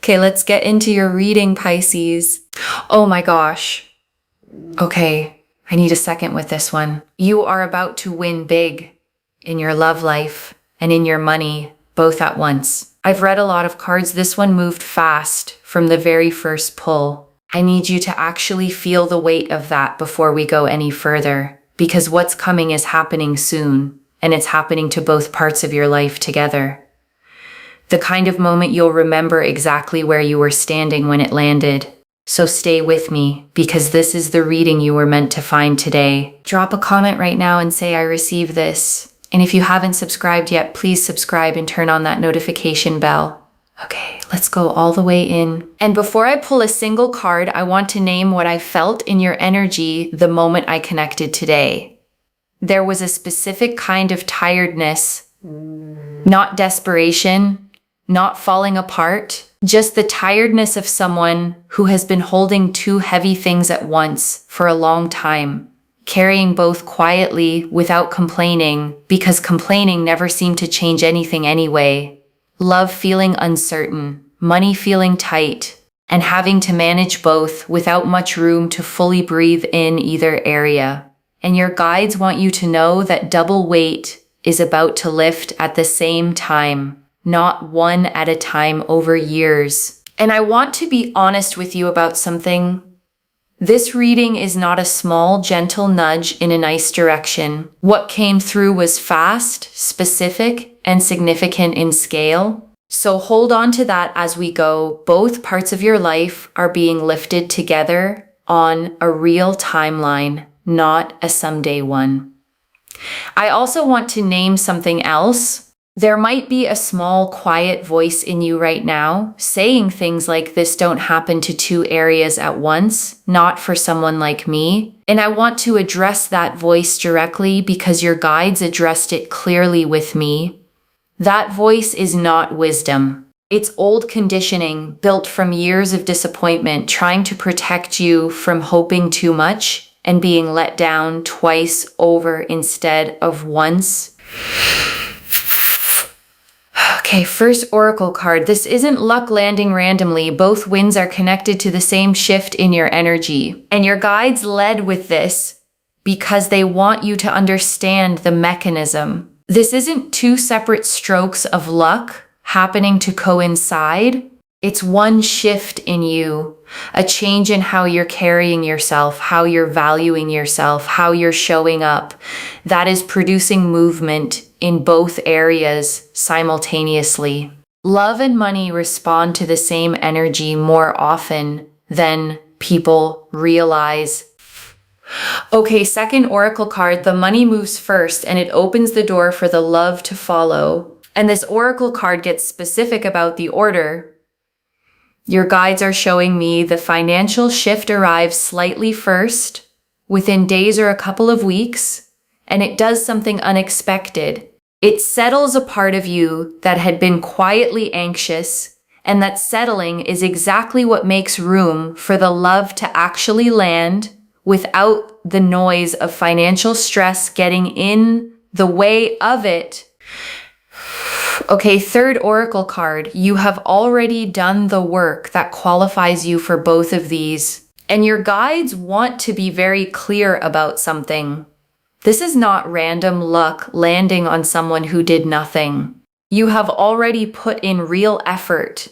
Okay, let's get into your reading, Pisces. Oh my gosh. Okay, I need a second with this one. You are about to win big in your love life and in your money, both at once. I've read a lot of cards. This one moved fast from the very first pull. I need you to actually feel the weight of that before we go any further, because what's coming is happening soon, and it's happening to both parts of your life together. The kind of moment you'll remember exactly where you were standing when it landed. So stay with me, because this is the reading you were meant to find today. Drop a comment right now and say I received this. And if you haven't subscribed yet, please subscribe and turn on that notification bell. Okay, let's go all the way in. And before I pull a single card, I want to name what I felt in your energy the moment I connected today. There was a specific kind of tiredness, not desperation, not falling apart, just the tiredness of someone who has been holding two heavy things at once for a long time, carrying both quietly without complaining, because complaining never seemed to change anything anyway. Love feeling uncertain, money feeling tight, and having to manage both without much room to fully breathe in either area. And your guides want you to know that double weight is about to lift at the same time, not one at a time over years. And I want to be honest with you about something. This reading is not a small, gentle nudge in a nice direction. What came through was fast, specific, and significant in scale. So hold on to that as we go. Both parts of your life are being lifted together on a real timeline, not a someday one. I also want to name something else. There might be a small, quiet voice in you right now saying things like, this don't happen to two areas at once, not for someone like me. And I want to address that voice directly because your guides addressed it clearly with me. That voice is not wisdom. It's old conditioning built from years of disappointment, trying to protect you from hoping too much and being let down twice over instead of once. Okay, first oracle card. This isn't luck landing randomly. Both winds are connected to the same shift in your energy. And your guides led with this because they want you to understand the mechanism. This isn't two separate strokes of luck happening to coincide. It's one shift in you, a change in how you're carrying yourself, how you're valuing yourself, how you're showing up, that is producing movement in both areas simultaneously. Love and money respond to the same energy more often than people realize. Okay, second oracle card, the money moves first and it opens the door for the love to follow. And this oracle card gets specific about the order. Your guides are showing me the financial shift arrives slightly first, within days or a couple of weeks, and it does something unexpected. It settles a part of you that had been quietly anxious, and that settling is exactly what makes room for the love to actually land without the noise of financial stress getting in the way of it. Okay, third oracle card. You have already done the work that qualifies you for both of these, and your guides want to be very clear about something. This is not random luck landing on someone who did nothing. You have already put in real effort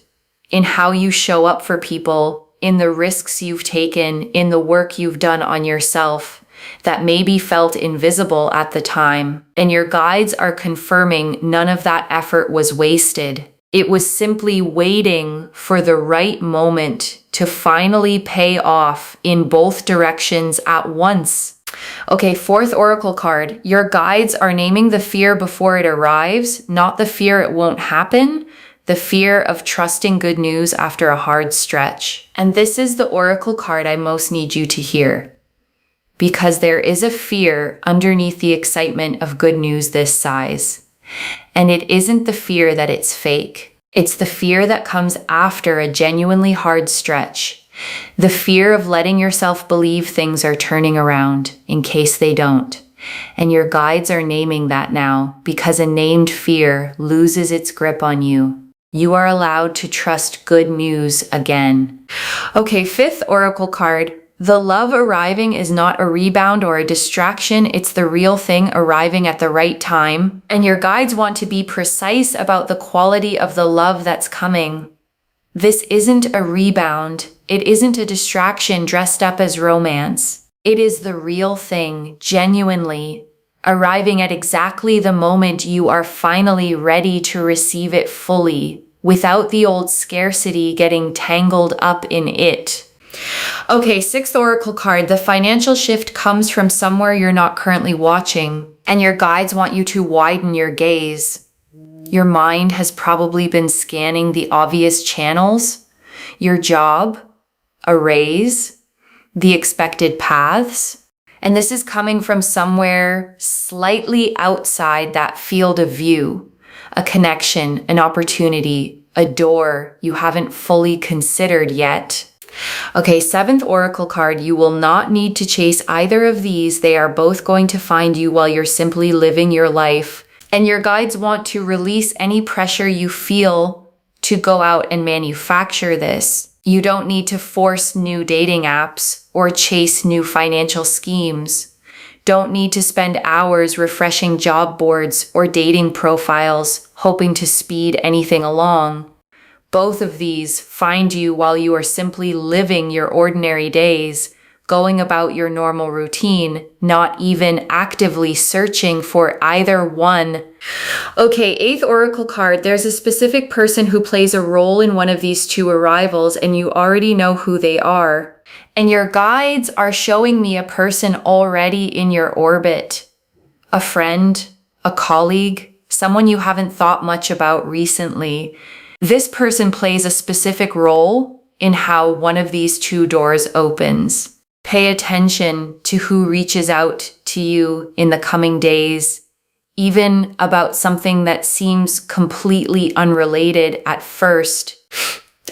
in how you show up for people, in the risks you've taken, in the work you've done on yourself that maybe felt invisible at the time. And your guides are confirming none of that effort was wasted. It was simply waiting for the right moment to finally pay off in both directions at once. Okay, fourth oracle card. Your guides are naming the fear before it arrives, not the fear it won't happen, the fear of trusting good news after a hard stretch. And this is the oracle card I most need you to hear, because there is a fear underneath the excitement of good news this size. And it isn't the fear that it's fake. It's the fear that comes after a genuinely hard stretch. The fear of letting yourself believe things are turning around in case they don't. And your guides are naming that now, because a named fear loses its grip on you. You are allowed to trust good news again. Okay, 5th oracle card. The love arriving is not a rebound or a distraction. It's the real thing arriving at the right time. And your guides want to be precise about the quality of the love that's coming. This isn't a rebound. It isn't a distraction dressed up as romance. It is the real thing, genuinely, arriving at exactly the moment you are finally ready to receive it fully, without the old scarcity getting tangled up in it. Okay, 6th oracle card. The financial shift comes from somewhere you're not currently watching, and your guides want you to widen your gaze. Your mind has probably been scanning the obvious channels: your job, a raise, the expected paths. And this is coming from somewhere slightly outside that field of view. A connection, an opportunity, a door you haven't fully considered yet. Okay, 7th oracle card. You will not need to chase either of these. They are both going to find you while you're simply living your life. And your guides want to release any pressure you feel to go out and manufacture this. You don't need to force new dating apps or chase new financial schemes. Don't need to spend hours refreshing job boards or dating profiles, hoping to speed anything along. Both of these find you while you are simply living your ordinary days, going about your normal routine, not even actively searching for either one. Okay, 8th oracle card. There's a specific person who plays a role in one of these two arrivals, and you already know who they are. And your guides are showing me a person already in your orbit. A friend, a colleague, someone you haven't thought much about recently. This person plays a specific role in how one of these two doors opens. Pay attention to who reaches out to you in the coming days, even about something that seems completely unrelated at first.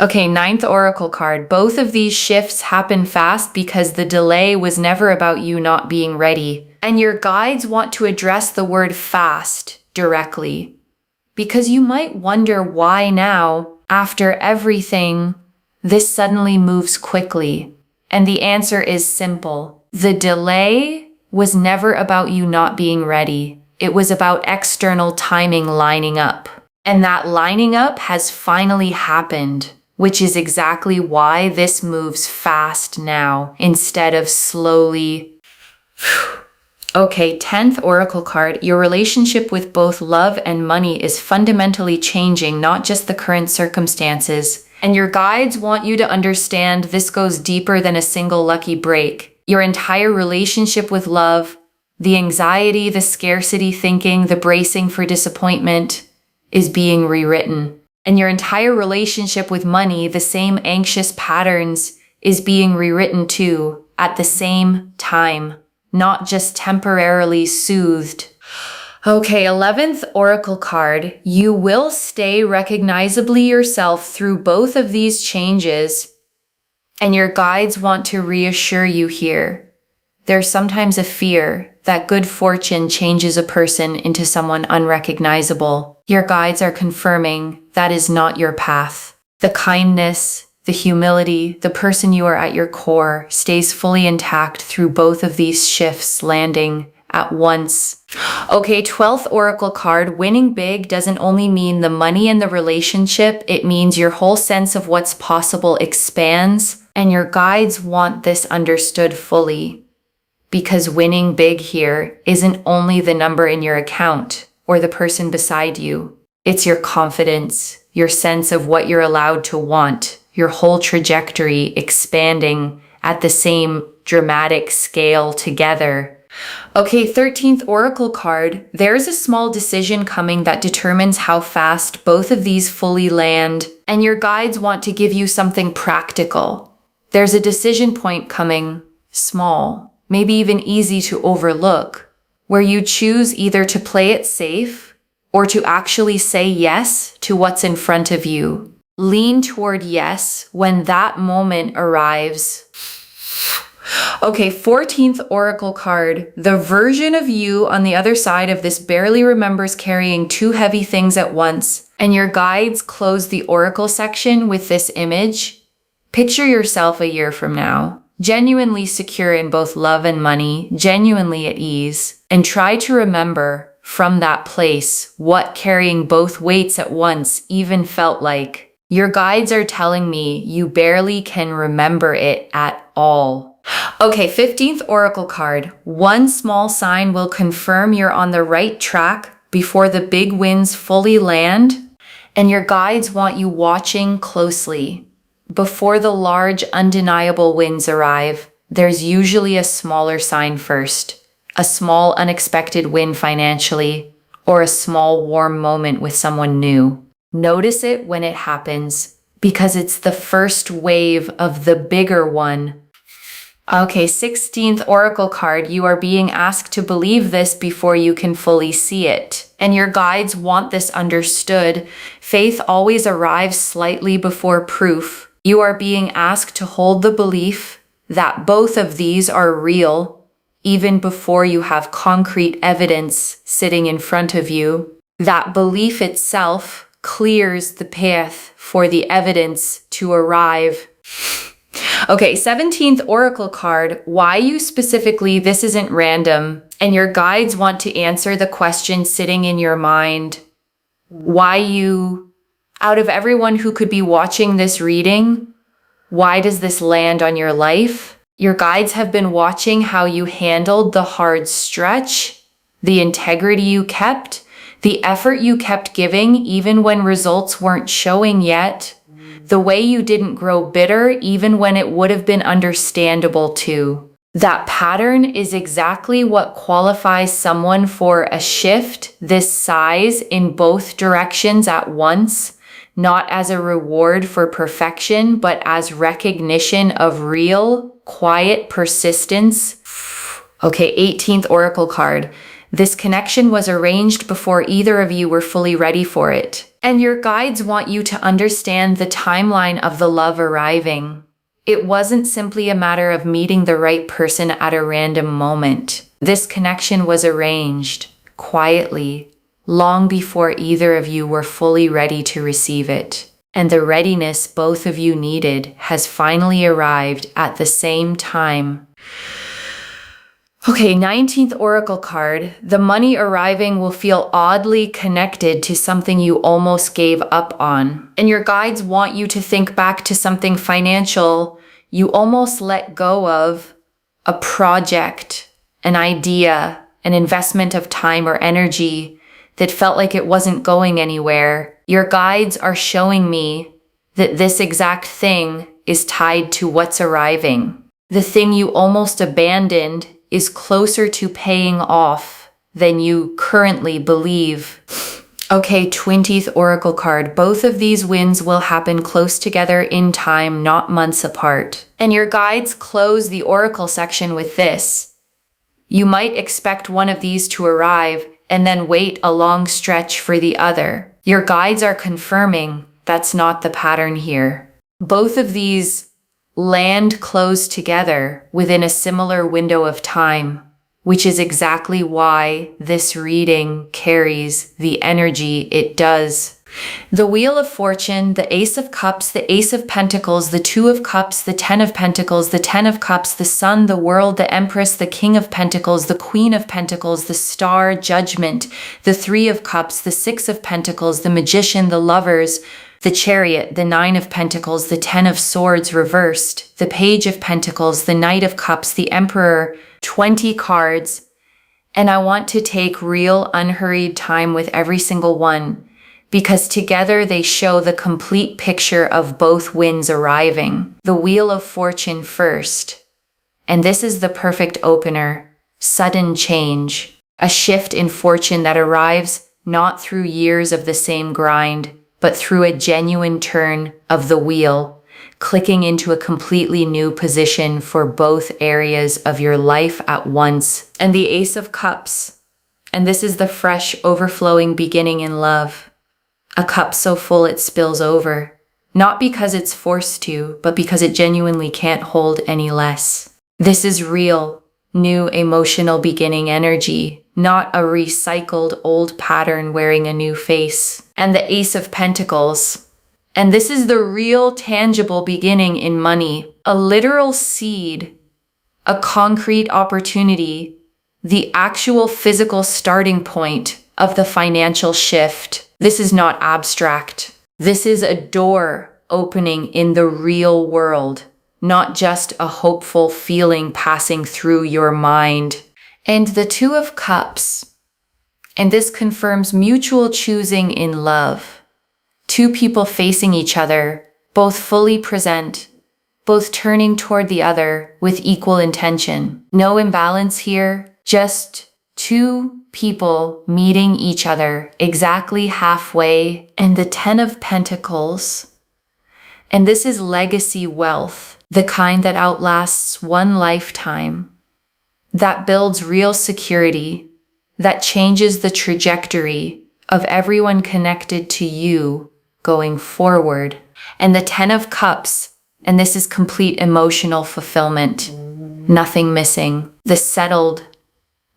Okay, 9th oracle card. Both of these shifts happen fast because the delay was never about you not being ready. And your guides want to address the word fast directly, because you might wonder why now, after everything, this suddenly moves quickly. And the answer is simple. The delay was never about you not being ready. It was about external timing lining up. And that lining up has finally happened, which is exactly why this moves fast now instead of slowly. Okay, 10th oracle card. Your relationship with both love and money is fundamentally changing, not just the current circumstances. And your guides want you to understand this goes deeper than a single lucky break. Your entire relationship with love, the anxiety, the scarcity thinking, the bracing for disappointment, is being rewritten. And your entire relationship with money, the same anxious patterns, is being rewritten too, at the same time. Not just temporarily soothed. Okay, 11th oracle card. You will stay recognizably yourself through both of these changes, and your guides want to reassure you here. There's sometimes a fear that good fortune changes a person into someone unrecognizable. Your guides are confirming that is not your path. The kindness, the humility, the person you are at your core stays fully intact through both of these shifts landing at once. Okay, 12th oracle card. Winning big doesn't only mean the money and the relationship. It means your whole sense of what's possible expands, and your guides want this understood fully. Because winning big here isn't only the number in your account or the person beside you. It's your confidence, your sense of what you're allowed to want, your whole trajectory expanding at the same dramatic scale together. Okay, 13th oracle card. There's a small decision coming that determines how fast both of these fully land, and your guides want to give you something practical. There's a decision point coming, small, maybe even easy to overlook, where you choose either to play it safe or to actually say yes to what's in front of you. Lean toward yes when that moment arrives. Okay, 14th oracle card. The version of you on the other side of this barely remembers carrying two heavy things at once, And your guides close the oracle section with this image. Picture yourself a year from now, genuinely secure in both love and money, genuinely at ease, and try to remember from that place what carrying both weights at once even felt like. Your guides are telling me you barely can remember it at all. Okay, 15th oracle card. One small sign will confirm you're on the right track before the big winds fully land, and your guides want you watching closely. Before the large, undeniable winds arrive, there's usually a smaller sign first. A small, unexpected win financially, or a small, warm moment with someone new. Notice it when it happens, because it's the first wave of the bigger one. Okay, 16th oracle card. You are being asked to believe this before you can fully see it. And your guides want this understood. Faith always arrives slightly before proof. You are being asked to hold the belief that both of these are real, even before you have concrete evidence sitting in front of you. That belief itself clears the path for the evidence to arrive. Okay, 17th oracle card. Why you specifically? This isn't random. And your guides want to answer the question sitting in your mind. Why you, out of everyone who could be watching this reading, why does this land on your life? Your guides have been watching how you handled the hard stretch, the integrity you kept, the effort you kept giving even when results weren't showing yet, the way you didn't grow bitter even when it would have been understandable to. That pattern is exactly what qualifies someone for a shift this size in both directions at once, not as a reward for perfection, but as recognition of real, quiet persistence. Okay, 18th oracle card. This connection was arranged before either of you were fully ready for it. And your guides want you to understand the timeline of the love arriving. It wasn't simply a matter of meeting the right person at a random moment. This connection was arranged, quietly, long before either of you were fully ready to receive it. And the readiness both of you needed has finally arrived at the same time. Okay, 19th oracle card. The money arriving will feel oddly connected to something you almost gave up on. And your guides want you to think back to something financial you almost let go of, a project, an idea, an investment of time or energy that felt like it wasn't going anywhere. Your guides are showing me that this exact thing is tied to what's arriving. The thing you almost abandoned is closer to paying off than you currently believe. Okay, 20th oracle card. Both of these wins will happen close together in time, not months apart. And your guides close the oracle section with this. You might expect one of these to arrive and then wait a long stretch for the other. Your guides are confirming that's not the pattern here. Both of these land close together within a similar window of time, which is exactly why this reading carries the energy it does. The Wheel of Fortune, the Ace of Cups, the Ace of Pentacles, the Two of Cups, the Ten of Pentacles, the Ten of Cups, the Sun, the World, the Empress, the King of Pentacles, the Queen of Pentacles, the Star, Judgment, the Three of Cups, the Six of Pentacles, the Magician, the Lovers, the Chariot, the Nine of Pentacles, the Ten of Swords reversed, the Page of Pentacles, the Knight of Cups, the Emperor, 20 cards. And I want to take real unhurried time with every single one, because together they show the complete picture of both wins arriving. The Wheel of Fortune first. And this is the perfect opener. Sudden change. A shift in fortune that arrives not through years of the same grind, but through a genuine turn of the wheel, clicking into a completely new position for both areas of your life at once. And the Ace of Cups. And this is the fresh, overflowing beginning in love. A cup so full it spills over, not because it's forced to, but because it genuinely can't hold any less. This is real, new emotional beginning energy, not a recycled old pattern wearing a new face. and the Ace of Pentacles. And this is the real tangible beginning in money, a literal seed, a concrete opportunity, the actual physical starting point of the financial shift. This is not abstract. This is a door opening in the real world, not just a hopeful feeling passing through your mind. And the Two of Cups. And this confirms mutual choosing in love. Two people facing each other, both fully present, both turning toward the other with equal intention. No imbalance here, just two people meeting each other exactly halfway. And the Ten of Pentacles. And this is legacy wealth, the kind that outlasts one lifetime, that builds real security, that changes the trajectory of everyone connected to you going forward. And the Ten of Cups, and this is complete emotional fulfillment, nothing missing, the settled,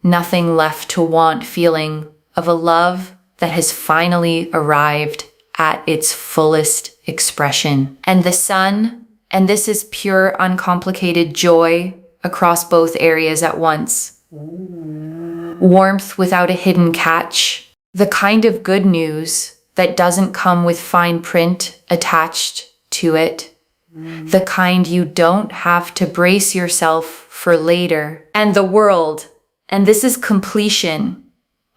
nothing left to want feeling of a love that has finally arrived at its fullest expression. And the Sun, and this is pure, uncomplicated joy across both areas at once. Warmth without a hidden catch, the kind of good news that doesn't come with fine print attached to it, the kind you don't have to brace yourself for later. And the World, and this is completion,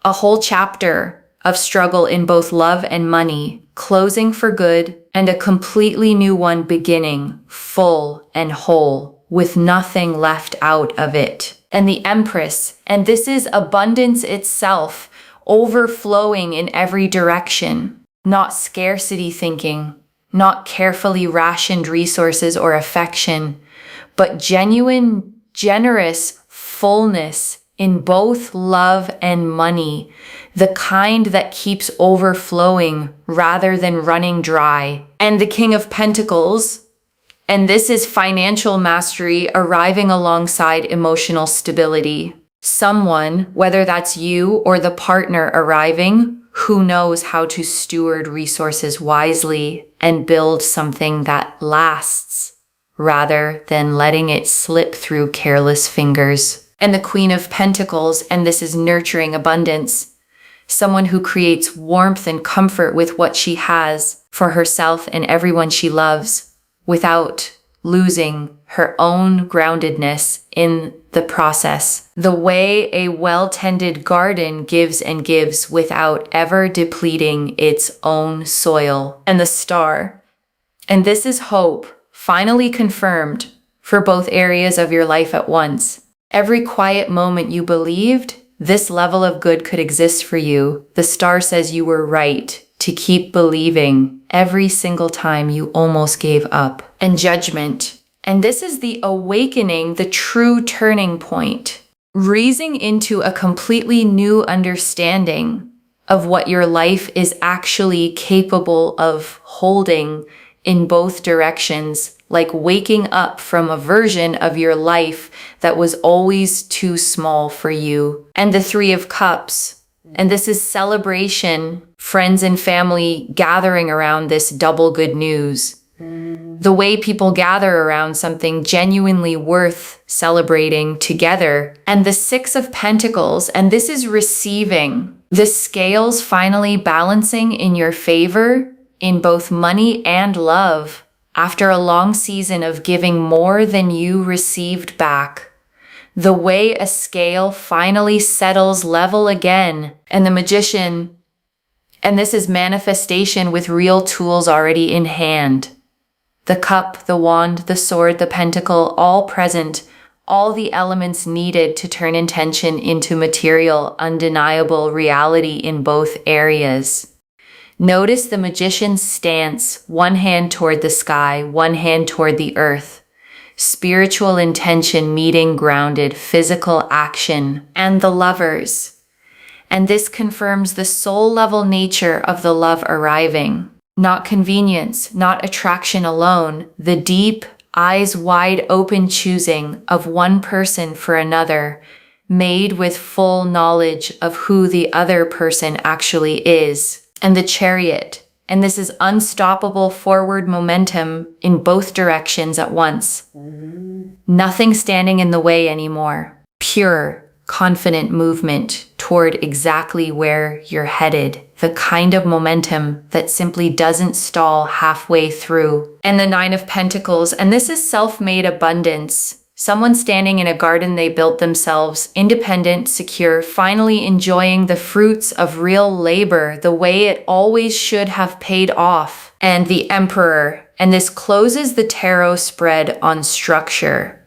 a whole chapter of struggle in both love and money, closing for good, and a completely new one beginning, full and whole, with nothing left out of it. And the Empress, and this is abundance itself, overflowing in every direction, not scarcity thinking, not carefully rationed resources or affection, but genuine, generous fullness in both love and money, the kind that keeps overflowing rather than running dry. And the King of Pentacles, and this is financial mastery arriving alongside emotional stability. Someone, whether that's you or the partner arriving, who knows how to steward resources wisely and build something that lasts, rather than letting it slip through careless fingers. And the Queen of Pentacles, and this is nurturing abundance. Someone who creates warmth and comfort with what she has for herself and everyone she loves, without losing her own groundedness in the process. The way a well-tended garden gives and gives without ever depleting its own soil. And the Star. And this is hope, finally confirmed for both areas of your life at once. Every quiet moment you believed this level of good could exist for you, the Star says you were right to keep believing every single time you almost gave up. And Judgment. And this is the awakening, the true turning point, raising into a completely new understanding of what your life is actually capable of holding in both directions, like waking up from a version of your life that was always too small for you. And the Three of Cups. And this is celebration, friends and family gathering around this double good news. The way people gather around something genuinely worth celebrating together. And the Six of Pentacles, and this is receiving. The scales finally balancing in your favor in both money and love after a long season of giving more than you received back. The way a scale finally settles level again. And the Magician, and this is manifestation with real tools already in hand. The cup, the wand, the sword, the pentacle, all present, all the elements needed to turn intention into material, undeniable reality in both areas. Notice the Magician's stance, one hand toward the sky, one hand toward the earth. Spiritual intention meeting grounded physical action. And the Lovers. And this confirms the soul-level nature of the love arriving. Not convenience, not attraction alone, the deep, eyes wide open choosing of one person for another, made with full knowledge of who the other person actually is. and the Chariot. And this is unstoppable forward momentum in both directions at once. Nothing standing in the way anymore. Pure, confident movement toward exactly where you're headed. The kind of momentum that simply doesn't stall halfway through. And the Nine of Pentacles, and this is self-made abundance. Someone standing in a garden they built themselves, independent, secure, finally enjoying the fruits of real labor the way it always should have paid off. And the Emperor, and this closes the tarot spread on structure.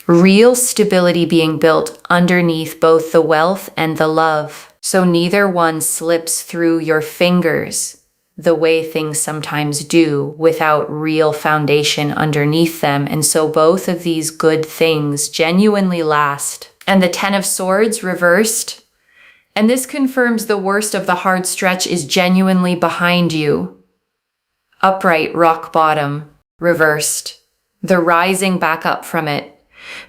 Real stability being built underneath both the wealth and the love. So neither one slips through your fingers the way things sometimes do without real foundation underneath them. And so both of these good things genuinely last. And the Ten of Swords reversed. And this confirms the worst of the hard stretch is genuinely behind you. Upright, rock bottom, reversed. The rising back up from it.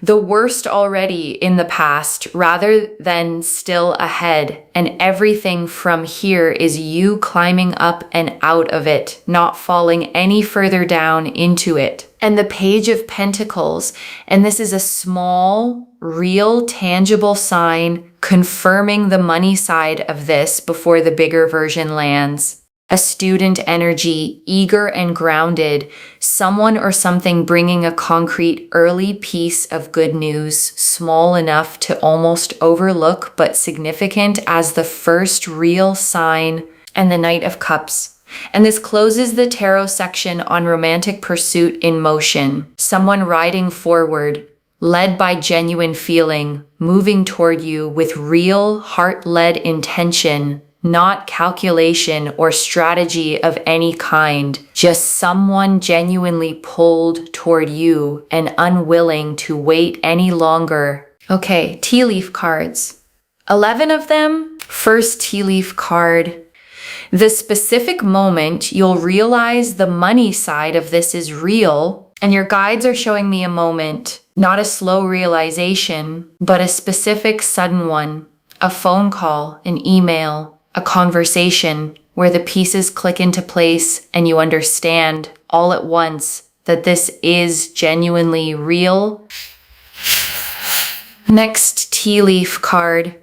The worst already in the past rather than still ahead, and everything from here is you climbing up and out of it, not falling any further down into it. And the Page of Pentacles, and this is a small, real, tangible sign confirming the money side of this before the bigger version lands. A student energy, eager and grounded, someone or something bringing a concrete early piece of good news, small enough to almost overlook but significant as the first real sign, and the Knight of Cups. And this closes the tarot section on romantic pursuit in motion, someone riding forward, led by genuine feeling, moving toward you with real heart-led intention. Not calculation or strategy of any kind, just someone genuinely pulled toward you and unwilling to wait any longer. Okay, tea leaf cards. 11 of them. First tea leaf card. The specific moment you'll realize the money side of this is real, and your guides are showing me a moment, not a slow realization, but a specific sudden one. A phone call, an email, a conversation where the pieces click into place and you understand all at once that this is genuinely real. Next tea leaf card.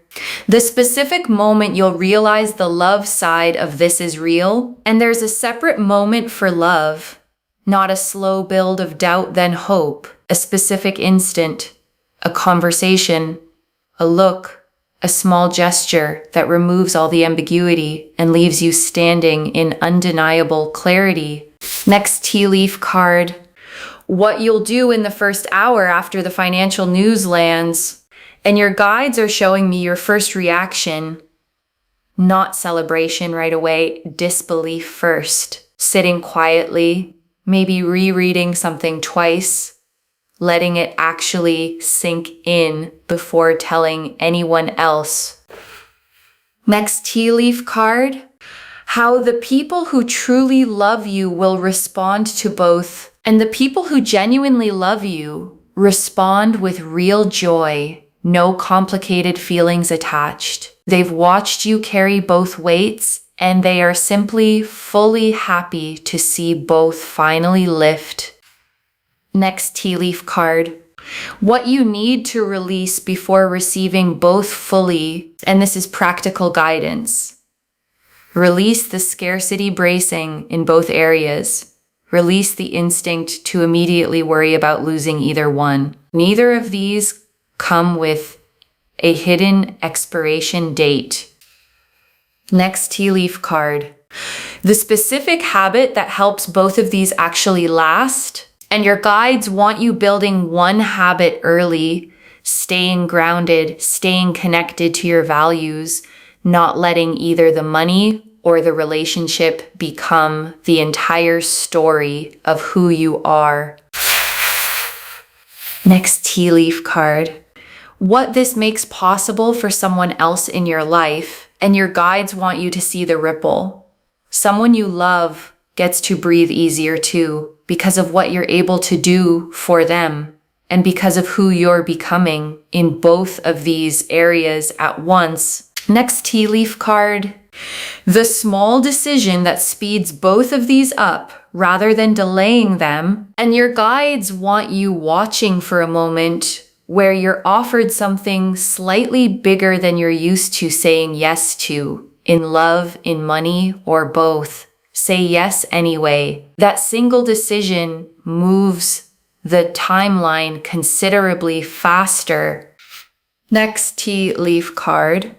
The specific moment you'll realize the love side of this is real, and there's a separate moment for love, not a slow build of doubt then hope, a specific instant, a conversation, a look, a small gesture that removes all the ambiguity and leaves you standing in undeniable clarity. Next tea leaf card. What you'll do in the first hour after the financial news lands. And your guides are showing me your first reaction. Not celebration right away, disbelief first. Sitting quietly, maybe rereading something twice. Letting it actually sink in before telling anyone else. Next tea leaf card. How the people who truly love you will respond to both. And the people who genuinely love you respond with real joy, no complicated feelings attached. They've watched you carry both weights, and they are simply fully happy to see both finally lift. Next tea leaf card. What you need to release before receiving both fully, and this is practical guidance. Release the scarcity bracing in both areas. Release the instinct to immediately worry about losing either one. Neither of these come with a hidden expiration date. Next tea leaf card. The specific habit that helps both of these actually last. And your guides want you building one habit early, staying grounded, staying connected to your values, not letting either the money or the relationship become the entire story of who you are. Next tea leaf card. What this makes possible for someone else in your life, and your guides want you to see the ripple. Someone you love gets to breathe easier too, because of what you're able to do for them, and because of who you're becoming in both of these areas at once. Next tea leaf card. The small decision that speeds both of these up rather than delaying them. And your guides want you watching for a moment where you're offered something slightly bigger than you're used to saying yes to, in love, in money, or both. Say yes anyway. That single decision moves the timeline considerably faster. Next tea leaf card.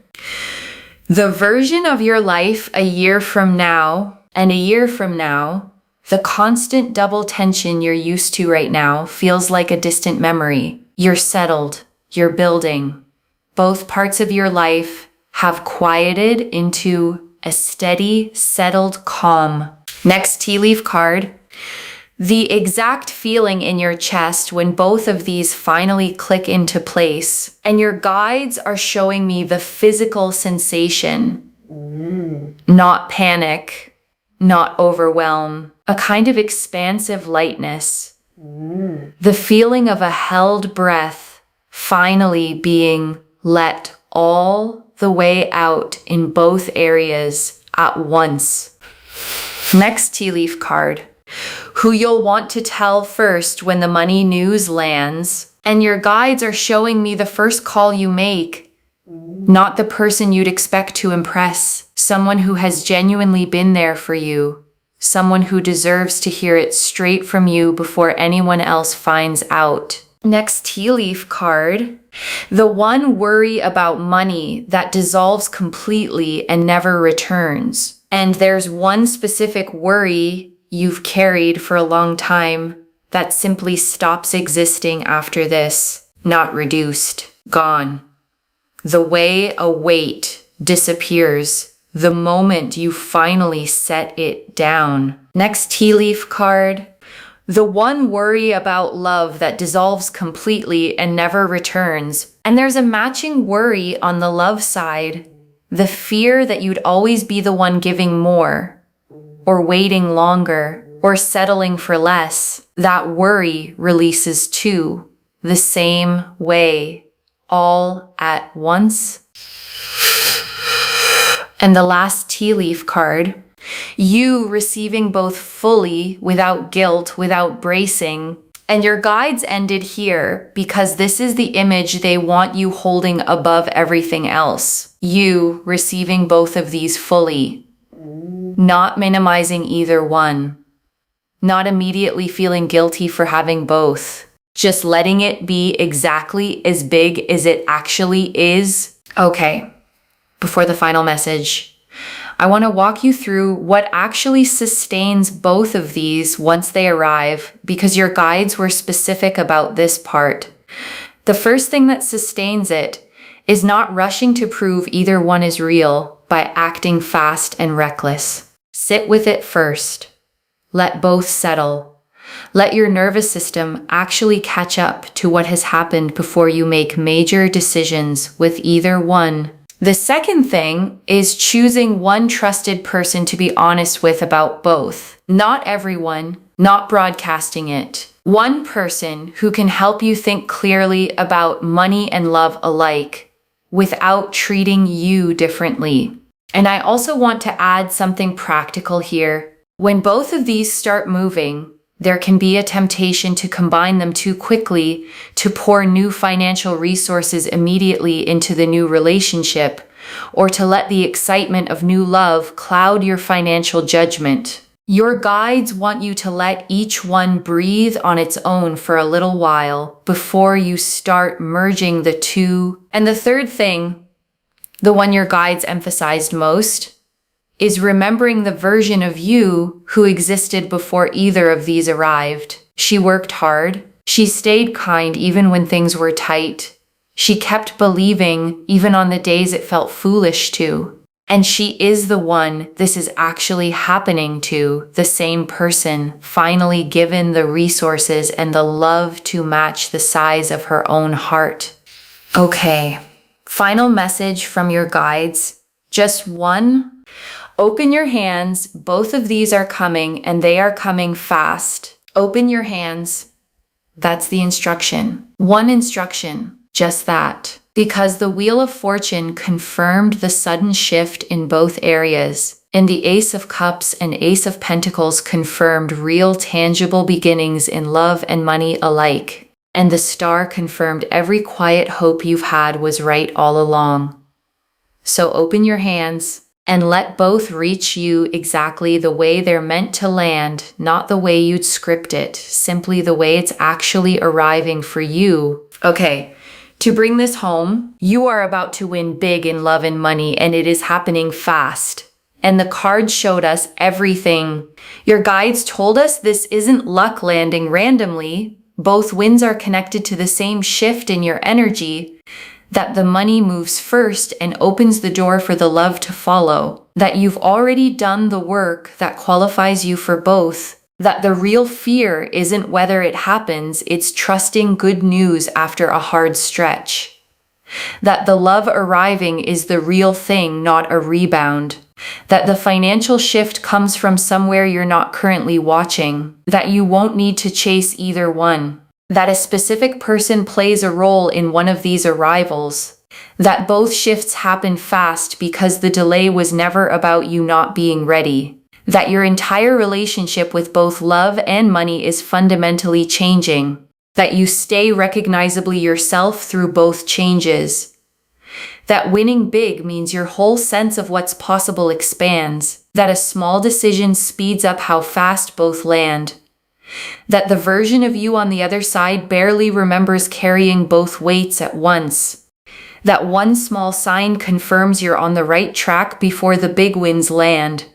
The version of your life a year from now and a year from now, the constant double tension you're used to right now feels like a distant memory. You're settled. You're building. Both parts of your life have quieted into a steady, settled calm. Next tea leaf card. The exact feeling in your chest when both of these finally click into place. And your guides are showing me the physical sensation. Not panic, not overwhelm. A kind of expansive lightness. The feeling of a held breath finally being let all the way out in both areas at once. Next tea leaf card. Who you'll want to tell first when the money news lands. And your guides are showing me the first call you make. Not the person you'd expect to impress. Someone who has genuinely been there for you. Someone who deserves to hear it straight from you before anyone else finds out. Next tea leaf card. The one worry about money that dissolves completely and never returns. And there's one specific worry you've carried for a long time that simply stops existing after this. Not reduced. Gone. The way a weight disappears the moment you finally set it down. Next tea leaf card. The one worry about love that dissolves completely and never returns. And there's a matching worry on the love side. The fear that you'd always be the one giving more, or waiting longer, or settling for less. That worry releases too, the same way, all at once. And the last tea leaf card. You receiving both fully, without guilt, without bracing. And your guides ended here because this is the image they want you holding above everything else. You receiving both of these fully. Not minimizing either one. Not immediately feeling guilty for having both. Just letting it be exactly as big as it actually is. Okay, before the final message, I want to walk you through what actually sustains both of these once they arrive, because your guides were specific about this part. The first thing that sustains it is not rushing to prove either one is real by acting fast and reckless. Sit with it first. Let both settle. Let your nervous system actually catch up to what has happened before you make major decisions with either one. The second thing is choosing one trusted person to be honest with about both. Not everyone, not broadcasting it. One person who can help you think clearly about money and love alike without treating you differently. And I also want to add something practical here. When both of these start moving, there can be a temptation to combine them too quickly, to pour new financial resources immediately into the new relationship, or to let the excitement of new love cloud your financial judgment. Your guides want you to let each one breathe on its own for a little while before you start merging the two. And the third thing, the one your guides emphasized most, is remembering the version of you who existed before either of these arrived. She worked hard. She stayed kind even when things were tight. She kept believing even on the days it felt foolish to. And she is the one this is actually happening to, the same person, finally given the resources and the love to match the size of her own heart. Okay, final message from your guides. Just one. Open your hands. Both of these are coming, and they are coming fast. Open your hands. That's the instruction. One instruction, just that. Because the Wheel of Fortune confirmed the sudden shift in both areas, and the Ace of Cups and Ace of Pentacles confirmed real tangible beginnings in love and money alike. And the Star confirmed every quiet hope you've had was right all along. So open your hands and let both reach you exactly the way they're meant to land, not the way you'd script it, simply the way it's actually arriving for you. Okay, to bring this home, you are about to win big in love and money, and it is happening fast. And the cards showed us everything. Your guides told us this isn't luck landing randomly. Both winds are connected to the same shift in your energy, that the money moves first and opens the door for the love to follow, that you've already done the work that qualifies you for both, that the real fear isn't whether it happens, it's trusting good news after a hard stretch, that the love arriving is the real thing, not a rebound, that the financial shift comes from somewhere you're not currently watching, that you won't need to chase either one, that a specific person plays a role in one of these arrivals, that both shifts happen fast because the delay was never about you not being ready, that your entire relationship with both love and money is fundamentally changing, that you stay recognizably yourself through both changes, that winning big means your whole sense of what's possible expands, that a small decision speeds up how fast both land, that the version of you on the other side barely remembers carrying both weights at once, that one small sign confirms you're on the right track before the big winds land,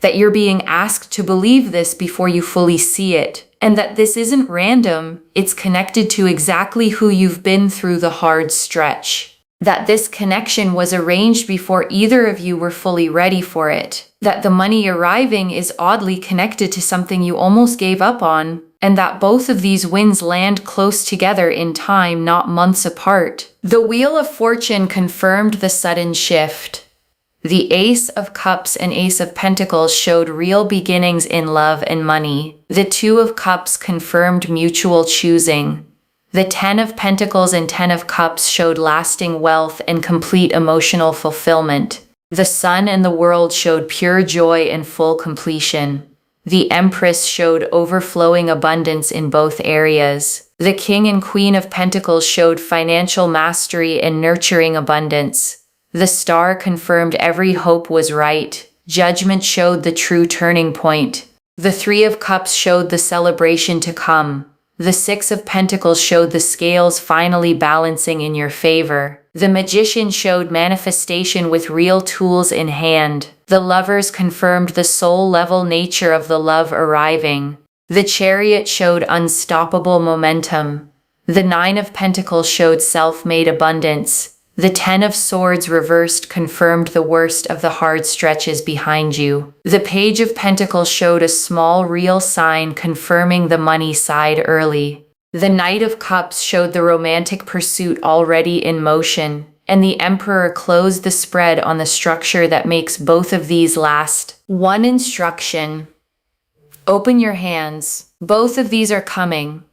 that you're being asked to believe this before you fully see it, and that this isn't random, it's connected to exactly who you've been through the hard stretch. That this connection was arranged before either of you were fully ready for it, that the money arriving is oddly connected to something you almost gave up on, and that both of these winds land close together in time, not months apart. The Wheel of Fortune confirmed the sudden shift. The Ace of Cups and Ace of Pentacles showed real beginnings in love and money. The Two of Cups confirmed mutual choosing. The 10 of Pentacles and 10 of Cups showed lasting wealth and complete emotional fulfillment. The Sun and the World showed pure joy and full completion. The Empress showed overflowing abundance in both areas. The King and Queen of Pentacles showed financial mastery and nurturing abundance. The Star confirmed every hope was right. Judgment showed the true turning point. The Three of Cups showed the celebration to come. The Six of Pentacles showed the scales finally balancing in your favor. The Magician showed manifestation with real tools in hand. The Lovers confirmed the soul-level nature of the love arriving. The Chariot showed unstoppable momentum. The Nine of Pentacles showed self-made abundance. The 10 of Swords reversed confirmed the worst of the hard stretches behind you. The Page of Pentacles showed a small real sign confirming the money side early. The Knight of Cups showed the romantic pursuit already in motion, and the Emperor closed the spread on the structure that makes both of these last. One instruction: open your hands. Both of these are coming,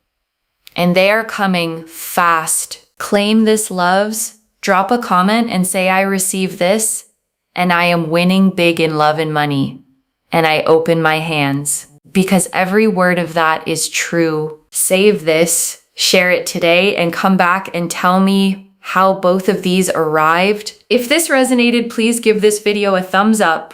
and they are coming fast. Claim this, loves. Drop a comment and say, I receive this, and I am winning big in love and money, and I open my hands, because every word of that is true. Save this, share it today, and come back and tell me how both of these arrived. If this resonated, please give this video a thumbs up.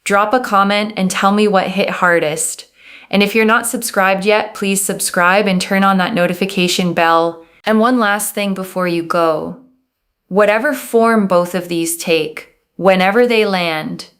Drop a comment and tell me what hit hardest. And if you're not subscribed yet, please subscribe and turn on that notification bell. And one last thing before you go. Whatever form both of these take, whenever they land,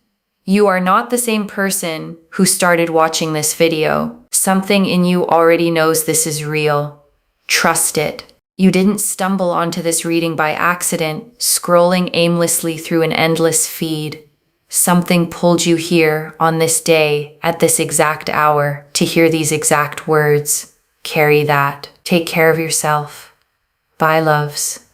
you are not the same person who started watching this video. Something in you already knows this is real. Trust it. You didn't stumble onto this reading by accident, scrolling aimlessly through an endless feed. Something pulled you here on this day, at this exact hour, to hear these exact words. Carry that. Take care of yourself. Bye, loves.